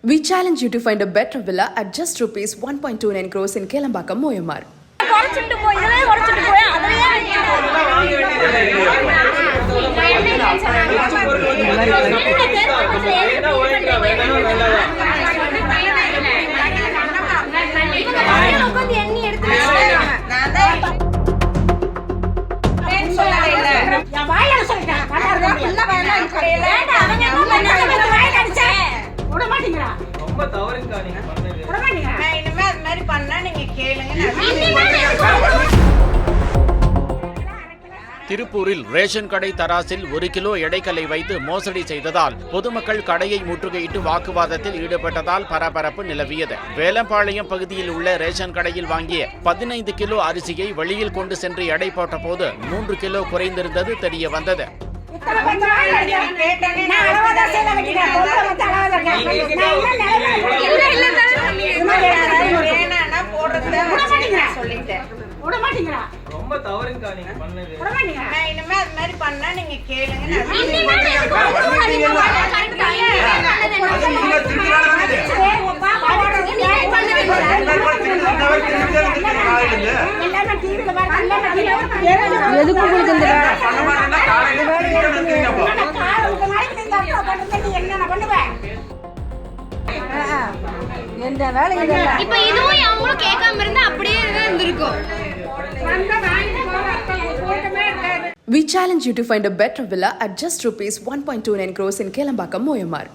We challenge you to find a better villa at just rupees 1.29 crores in Kelambakam, Moyamar. திருப்பூரில் ration கடை தராசில் 1 kilo எடைக்கல்லை வைத்து மோசடி செய்ததால் பொதுமக்கள் கடையை முற்றுகையிட்டு வாக்குவாதத்தில் ஈடுபட்டதால் பரபரப்பு நிலவியது. வேலம்பாளையம் பகுதியில் உள்ள ரேஷன் கடையில் வாங்கிய 15 கிலோ அரிசியை வெளியில் கொண்டு சென்று எடை போட்ட போது 3 கிலோ குறைந்திருந்தது தெரிய வந்தது. ரொம்ப தவறுங்கா நீங்க பண்ணது. நான் இனிமே அது மாதிரி பண்ணா நீங்க கேளுங்க. எதுக்கு உங்களுக்கு இந்த எந்த வேலை இப்ப இதுவும் அவங்களும் கேட்காம இருந்தா அப்படியே இருந்திருக்கும். We challenge you to find a better villa at just rupees 1.29 crores in Kelambakam, Moyamar.